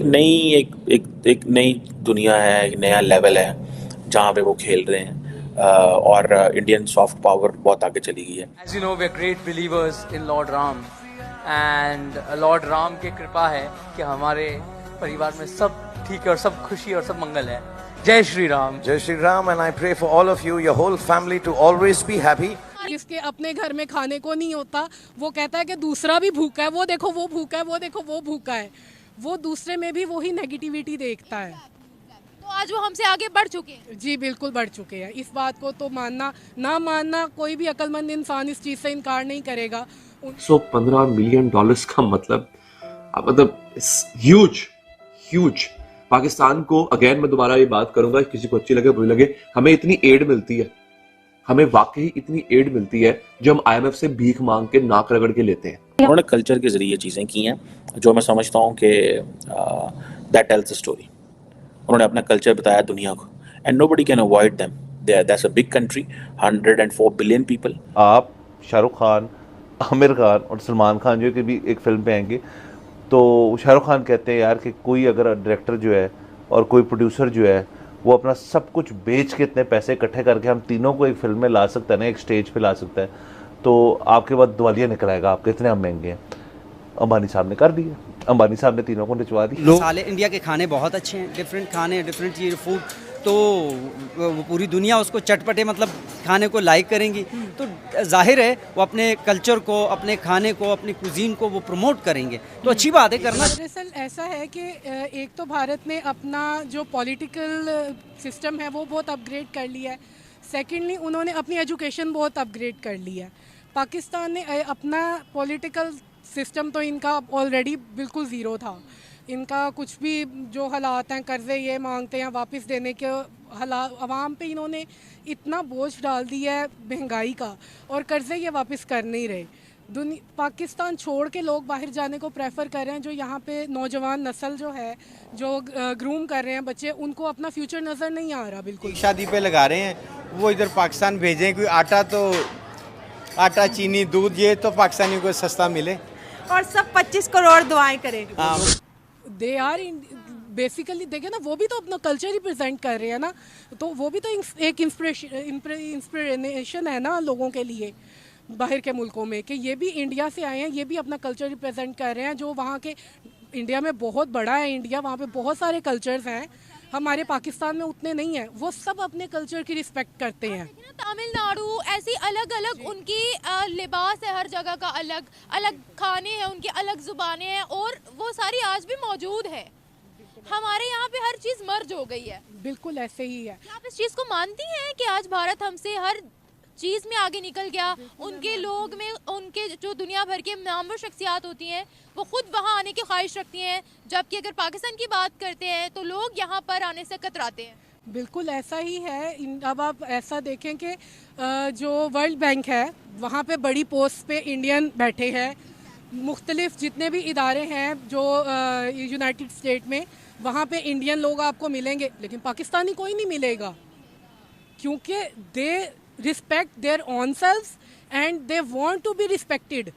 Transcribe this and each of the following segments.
नई एक नई दुनिया है, एक नया लेवल है जहाँ पे वो खेल रहे हैं। और इंडियन सॉफ्ट पावर बहुत आगे चली गई है। As you know, we are great believers in Lord Ram, and Lord Ram की कृपा है कि हमारे परिवार में सब ठीक है और सब खुशी और सब मंगल है। जय Shri Ram. Jai Shri Ram, and I pray for all of you, your whole family, to always be happy. जिसके अपने घर में खाने को नहीं होता, वो कहता है कि दूसरा भी भूखा है, वो देखो वो भूखा है, वो देखो वो भूखा है। वो दूसरे में भी वही नेगेटिविटी देखता है। तो आज वो हमसे आगे बढ़ चुके हैं। जी बिल्कुल बढ़ चुके हैं। इस बात को तो मानना ना मानना, कोई भी अक्लमंद इंसान इस चीज़ से इनकार नहीं करेगा। $115 मिलियन का मतलब ह्यूज ह्यूज। पाकिस्तान को, अगेन मैं दोबारा ये बात करूंगा, किसी को अच्छी लगे बुरी लगे, हमें इतनी एड मिलती है, हमें वाकई इतनी एड मिलती है जो हम IMF से भीख मांग के नाक रगड़ के लेते हैं। उन्होंने कल्चर के जरिए चीज़ें की हैं जो मैं समझता हूँ कि दैट टेल्स द स्टोरी। उन्होंने अपना कल्चर बताया दुनिया को, and nobody can avoid them. That's a big country, 104 billion people. आप शाहरुख खान, आमिर खान और सलमान खान जो कि भी एक फिल्म पे आएंगे, तो शाहरुख खान कहते हैं यार कि कोई अगर डायरेक्टर जो है और कोई प्रोड्यूसर जो है वो अपना सब कुछ बेच के इतने पैसे इकट्ठे करके हम तीनों को एक फिल्म में ला सकता है ना, एक स्टेज पे ला सकता है, तो आपके बाद दिवालिया निकल आएगा आपके, इतने हम महंगे हैं। अंबानी साहब ने कर दिया, अंबानी साहब ने तीनों को निचवा दी। साले इंडिया के खाने बहुत अच्छे हैं, डिफरेंट खाने, डिफरेंट चीज़ फूड, तो वो पूरी दुनिया उसको चटपटे मतलब खाने को लाइक करेंगी, तो जाहिर है वो अपने कल्चर को, अपने खाने को, अपनी कुजीन को वो प्रमोट करेंगे, तो अच्छी बात है करना। दरअसल ऐसा है कि एक तो भारत ने अपना जो पॉलिटिकल सिस्टम है वो बहुत अपग्रेड कर लिया है। सेकेंडली उन्होंने अपनी एजुकेशन बहुत अपग्रेड कर ली है। पाकिस्तान ने अपना पॉलिटिकल सिस्टम तो इनका ऑलरेडी बिल्कुल ज़ीरो था। इनका कुछ भी जो हालात हैं, कर्ज़े ये मांगते हैं वापस देने के हालात, आवाम पे इन्होंने इतना बोझ डाल दिया है महंगाई का, और कर्ज़े ये वापस कर नहीं रहे। पाकिस्तान छोड़ के लोग बाहर जाने को प्रेफर कर रहे हैं। जो यहाँ पे नौजवान नस्ल जो है, जो ग्रूम कर रहे हैं बच्चे, उनको अपना फ्यूचर नज़र नहीं आ रहा बिल्कुल। शादी पे लगा रहे हैं, वो इधर पाकिस्तान भेजें, कोई आटा चीनी दूध ये तो पाकिस्तानियों को सस्ता मिले, और सब 25 करोड़ दुआएं करें। दे आर बेसिकली देखे ना, वो भी तो अपना कल्चर ही प्रेजेंट कर रहे हैं ना, तो वो भी तो एक इंस्पिरेशन है ना लोगों के लिए बाहर के मुल्कों में, कि ये भी इंडिया से आए हैं, ये भी अपना कल्चर रिप्रेजेंट कर रहे हैं। जो वहाँ के, इंडिया में बहुत बड़ा है इंडिया, वहाँ पे बहुत सारे कल्चर्स हैं, हमारे पाकिस्तान में उतने नहीं हैं। वो सब अपने कल्चर की रिस्पेक्ट करते हैं। तमिलनाडु ऐसी अलग अलग उनकी लिबास है, हर जगह का अलग अलग खाने हैं, उनकी अलग जुबानें हैं, और वो सारी आज भी मौजूद है। हमारे यहाँ पे हर चीज़ मर्ज हो गई है। बिल्कुल ऐसे ही है। आप इस चीज़ को मानती हैं कि आज भारत हमसे हर चीज़ में आगे निकल गया? उनके लोग में, उनके जो दुनिया भर के नामवर शख्सियात होती हैं, वो खुद वहाँ आने की ख्वाहिश रखती हैं, जबकि अगर पाकिस्तान की बात करते हैं तो लोग यहाँ पर आने से कतराते हैं। बिल्कुल ऐसा ही है। अब आप ऐसा देखें कि जो वर्ल्ड बैंक है वहाँ पे बड़ी पोस्ट पे इंडियन बैठे हैं। मुख्तलिफ जितने भी इदारे हैं जो यूनाइटेड स्टेट में, वहाँ पे इंडियन लोग आपको मिलेंगे, लेकिन पाकिस्तानी कोई नहीं मिलेगा, क्योंकि they respect their own selves and they want to be respected.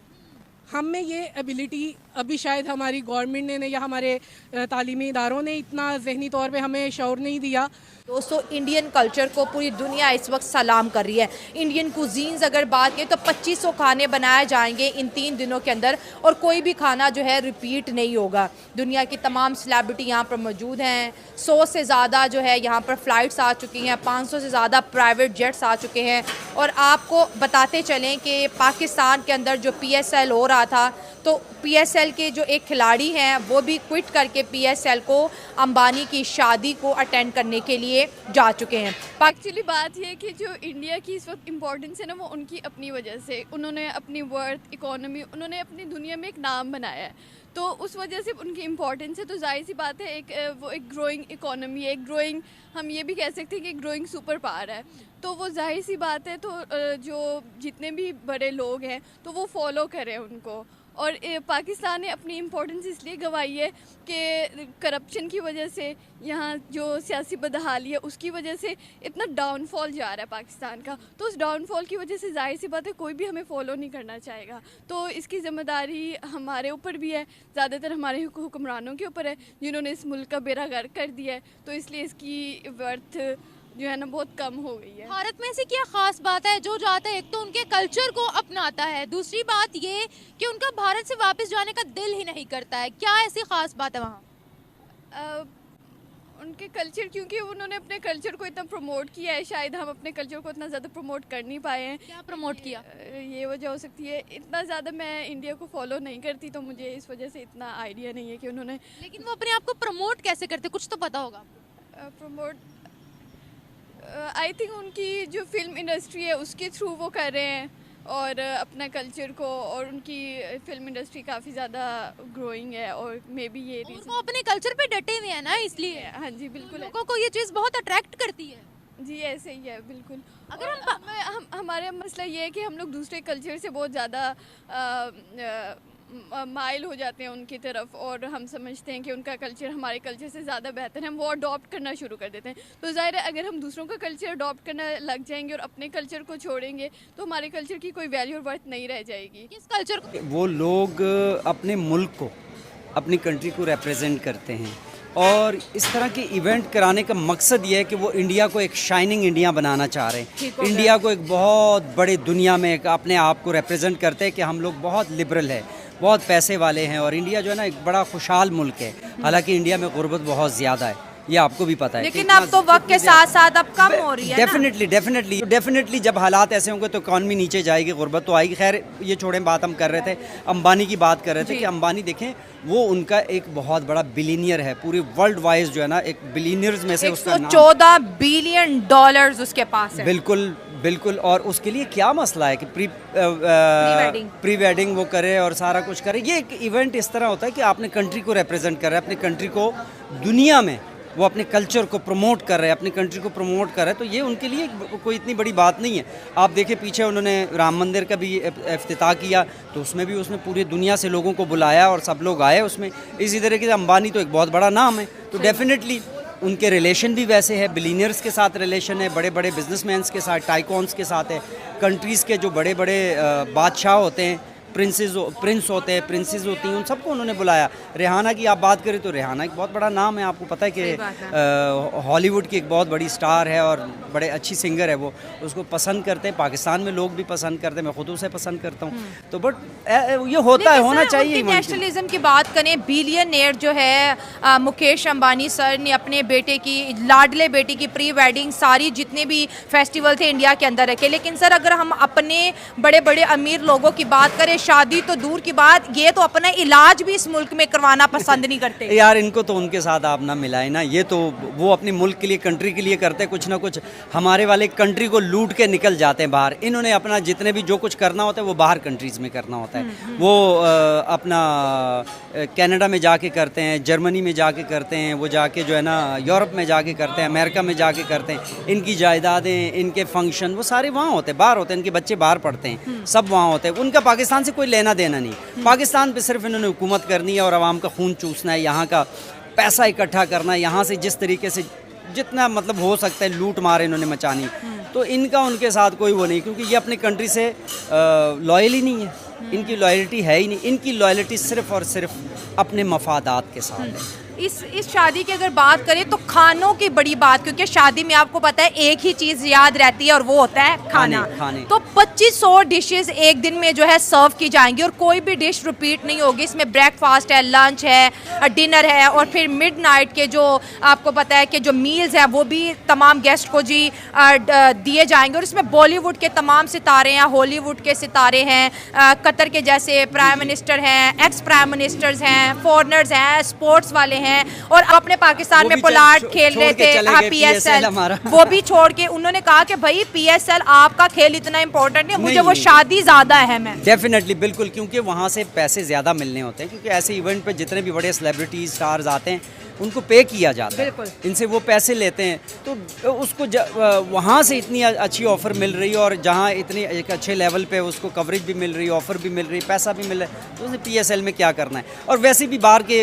हम में ये एबिलिटी अभी शायद हमारी गवर्नमेंट ने या हमारे तालीमी इदारों ने इतना ज़हनी तौर पे हमें शौर नहीं दिया। दोस्तों, इंडियन कल्चर को पूरी दुनिया इस वक्त सलाम कर रही है। इंडियन कुजीन्स अगर बात करें तो 2500 खाने बनाए जाएंगे इन 3 दिनों के अंदर, और कोई भी खाना जो है रिपीट नहीं होगा। दुनिया की तमाम सेलिब्रिटी यहाँ पर मौजूद हैं। 100 से ज़्यादा जो है यहाँ पर फ़्लाइट्स आ चुकी हैं, 500 से ज़्यादा प्राइवेट जेट्स आ चुके हैं। और आपको बताते चलें कि पाकिस्तान के अंदर जो PSL हो रहा था, तो PSL के जो एक खिलाड़ी हैं वो भी क्विट करके PSL को अंबानी की शादी को अटेंड करने के लिए जा चुके हैं। एक्चुअली बात ये है कि जो इंडिया की इस वक्त इम्पोर्टेंस है ना, वो उनकी अपनी वजह से, उन्होंने अपनी वर्थ, इकोनॉमी, उन्होंने अपनी दुनिया में एक नाम बनाया है, तो उस वजह से उनकी इम्पोर्टेंस है। तो जाहिर सी बात है वो एक ग्रोइंग इकोनॉमी है, एक ग्रोइंग, हम ये भी कह सकते हैं कि ग्रोइंग सुपर पावर है, तो वो जाहिर सी बात है। तो जो जितने भी बड़े लोग हैं तो वो फॉलो करें उनको, और पाकिस्तान ने अपनी इम्पोर्टेंस इसलिए गंवाई है कि करप्शन की वजह से, यहाँ जो सियासी बदहाली है उसकी वजह से इतना डाउनफॉल जा रहा है पाकिस्तान का। तो उस डाउनफॉल की वजह से जाहिर सी बात है कोई भी हमें फॉलो नहीं करना चाहेगा। तो इसकी ज़िम्मेदारी हमारे ऊपर भी है, ज़्यादातर हमारे हुक्मरानों के ऊपर है जिन्होंने इस मुल्क का बेड़ा गर्क कर दिया है। तो इसलिए इसकी वर्थ जो है ना बहुत कम हो गई है। भारत में ऐसी क्या खास बात है जो जाता है, एक तो उनके कल्चर को अपनाता है, दूसरी बात ये कि उनका भारत से वापस जाने का दिल ही नहीं करता है। क्या ऐसी खास बात है वहाँ? उनके कल्चर, क्योंकि उन्होंने अपने कल्चर को इतना प्रमोट किया है, शायद हम अपने कल्चर को इतना ज़्यादा प्रमोट कर नहीं पाए हैं। क्या प्रमोट किया? ये वजह हो सकती है, इतना ज़्यादा मैं इंडिया को फॉलो नहीं करती तो मुझे इस वजह से इतना आइडिया नहीं है कि उन्होंने। लेकिन वो अपने आप को प्रमोट कैसे करते, कुछ तो पता होगा। प्रमोट आई थिंक उनकी जो फिल्म इंडस्ट्री है उसके थ्रू वो कर रहे हैं और अपना कल्चर को, और उनकी फिल्म इंडस्ट्री काफ़ी ज़्यादा ग्रोइंग है और मे बी ये और वो अपने कल्चर पे डटे हुए हैं ना, इसलिए। हाँ जी बिल्कुल, लोगों को ये चीज़ बहुत अट्रैक्ट करती है। जी ऐसे ही है बिल्कुल। अगर हमारे मसला ये है कि हम लोग दूसरे कल्चर से बहुत ज़्यादा माइल हो जाते हैं उनकी तरफ, और हम समझते हैं कि उनका कल्चर हमारे कल्चर से ज़्यादा बेहतर है, हम वो अडॉप्ट करना शुरू कर देते हैं। तो ज़ाहिर है अगर हम दूसरों का कल्चर अडॉप्ट करना लग जाएंगे और अपने कल्चर को छोड़ेंगे तो हमारे कल्चर की कोई वैल्यू और वर्थ नहीं रह जाएगी। किस कल्चर को? वो लोग अपने मुल्क को, अपनी कंट्री को रिप्रेजेंट करते हैं, और इस तरह के इवेंट कराने का मकसद ये है कि वो इंडिया को एक शाइनिंग इंडिया बनाना चाह रहे हैं, इंडिया को एक बहुत बड़े दुनिया में अपने आप को रिप्रेजेंट करते हैं कि हम लोग बहुत लिबरल है, बहुत पैसे वाले हैं, और इंडिया जो है ना एक बड़ा खुशहाल मुल्क है। हालांकि इंडिया में गुर्बत बहुत ज़्यादा है, ये आपको भी पता है। लेकिन अब तो वक्त के साथ साथ अब कम हो रही है। डेफिनेटली जब हालात ऐसे होंगे तो इकॉनमी नीचे जाएगी, गुर्बत तो आएगी। खैर ये छोड़ें, बात हम कर रहे थे अंबानी की, बात कर रहे थे कि अंबानी देखें वो उनका एक बहुत बड़ा बिलियनियर है, पूरे वर्ल्ड वाइज जो है ना एक बिलियनियर्स में से उसका नाम 114 बिलियन डॉलर्स उसके पास है। बिल्कुल। और उसके लिए क्या मसला है कि प्री वेडिंग वो करे और सारा कुछ करे। ये एक इवेंट इस तरह होता है कि आपने कंट्री को रिप्रेजेंट कर रहे हैं, अपनी कंट्री को दुनिया में, वो अपने कल्चर को प्रमोट कर रहे हैं, अपनी कंट्री को प्रमोट कर रहे हैं, तो ये उनके लिए कोई इतनी बड़ी बात नहीं है। आप देखिए पीछे उन्होंने राम मंदिर का भी इफ्तिताह किया, तो उसमें भी उसने पूरी दुनिया से लोगों को बुलाया और सब लोग आए उसमें। इसी तरह के अंबानी तो एक बहुत बड़ा नाम है, तो डेफिनेटली उनके रिलेशन भी वैसे है, बिलियनियर्स के साथ रिलेशन है, बड़े बड़े बिजनेसमैन्स के साथ, टाइकॉन्स के साथ है, कंट्रीज़ के जो बड़े बड़े बादशाह होते हैं, प्रिंस होते हैं, प्रिंसेस होती हैं, उन सबको उन्होंने बुलाया। रेहाना की आप बात करें तो रेहाना एक बहुत बड़ा नाम है, आपको पता है कि हॉलीवुड की एक बहुत बड़ी स्टार है और बड़े अच्छी सिंगर है, वो उसको पसंद करते हैं, पाकिस्तान में लोग भी पसंद करते हैं, मैं खुद उसे पसंद करता हूँ। तो बट ये होता है, होना चाहिए। नेशनलिज्म की बात करें, बिलियनेयर जो है मुकेश अंबानी सर ने अपने बेटे की, लाडले बेटी की प्री वेडिंग, सारी जितने भी फेस्टिवल थे इंडिया के अंदर रखे। लेकिन सर अगर हम अपने बड़े बड़े अमीर लोगों की बात करें, शादी तो दूर की बात, ये तो अपना इलाज भी इस मुल्क में करवाना पसंद नहीं करते। यार इनको तो उनके साथ आप ना मिलाए ना, ये तो वो अपने मुल्क के लिए, कंट्री के लिए करते कुछ ना कुछ। हमारे वाले कंट्री को लूट के निकल जाते हैं बाहर। इन्होंने अपना जितने भी जो कुछ करना होता है वो बाहर कंट्रीज़ में करना होता है। वो अपना कनाडा में जाके करते हैं, जर्मनी में जाके करते हैं, वो जाके जो है ना यूरोप में जाके करते हैं, अमेरिका में जाके करते हैं। इनकी जायदादें, इनके फंक्शन वो सारे वहाँ होते हैं, बाहर होते हैं, इनके बच्चे बाहर पढ़ते हैं, सब वहाँ होते हैं। उनका पाकिस्तान से कोई लेना देना नहीं। पाकिस्तान पे सिर्फ इन्होंने हुकूमत करनी है और आवाम का खून चूसना है, यहाँ का पैसा इकट्ठा करना है, यहाँ से जिस तरीके से जितना मतलब हो सकता है लूट मार इन्होंने मचानी। तो इनका उनके साथ कोई वो नहीं, क्योंकि ये अपनी कंट्री से लॉयल ही नहीं है, इनकी लॉयल्टी है ही नहीं। इनकी लॉयल्टी सिर्फ और सिर्फ अपने मफादात के साथ है। इस शादी की अगर बात करें तो खानों की बड़ी बात, क्योंकि शादी में आपको पता है एक ही चीज़ याद रहती है और वो होता है खाना। तो 2500 डिशेस एक दिन में जो है सर्व की जाएंगी और कोई भी डिश रिपीट नहीं होगी। इसमें ब्रेकफास्ट है, लंच है, डिनर है, और फिर मिडनाइट के जो आपको पता है कि जो मील्स हैं वो भी तमाम गेस्ट को जी दिए जाएंगे। और इसमें बॉलीवुड के तमाम सितारे हैं, हॉलीवुड के सितारे हैं, कतर के जैसे प्राइम मिनिस्टर हैं, एक्स प्राइम मिनिस्टर्स हैं, फॉरनर्स हैं, स्पोर्ट्स वाले हैं, और अपने पाकिस्तान में पोलार्ड खेल रहे थे, PSL, वो भी छोड़ के उन्होंने कहा कि भाई PSL आपका खेल इतना इम्पोर्टेंट है, मुझे वो शादी ज्यादा अहम है। डेफिनेटली, बिल्कुल, क्योंकि वहाँ से पैसे ज़्यादा मिलने होते हैं, क्योंकि ऐसे इवेंट पे जितने भी बड़े सेलिब्रिटीज स्टार्स आते हैं उनको पे किया जाता है, बिल्कुल। इनसे वो पैसे लेते हैं, तो उसको वहाँ से इतनी अच्छी ऑफ़र मिल रही है, और जहाँ इतनी एक अच्छे लेवल पे उसको कवरेज भी मिल रही है, ऑफ़र भी मिल रही है, पैसा भी मिल रहा है, तो उसे PSL में क्या करना है। और वैसे भी बाहर के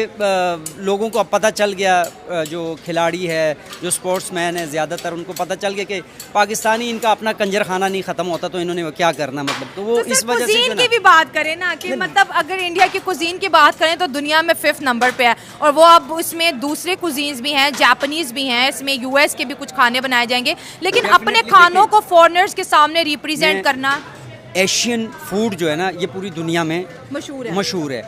लोगों को अब पता चल गया, जो खिलाड़ी है, जो स्पोर्ट्समैन है, ज़्यादातर उनको पता चल गया कि पाकिस्तानी इनका अपना कंजर खाना नहीं ख़त्म होता, तो इन्होंने क्या करना, मतलब तो वो इस वजह से कुजीन की भी बात करें ना कि मतलब अगर इंडिया की कुजीन की बात करें तो दुनिया में 5th नंबर पे है, और वो अब इसमें दूसरे कुजीन्स भी हैं, जापानीज़ भी हैं, इसमें US के भी कुछ खाने बनाए जाएंगे, लेकिन अपने खानों को फॉरेनर्स के सामने रिप्रेजेंट करना, एशियन फूड जो है ना, ये पूरी दुनिया में मशहूर है। मशहूर है।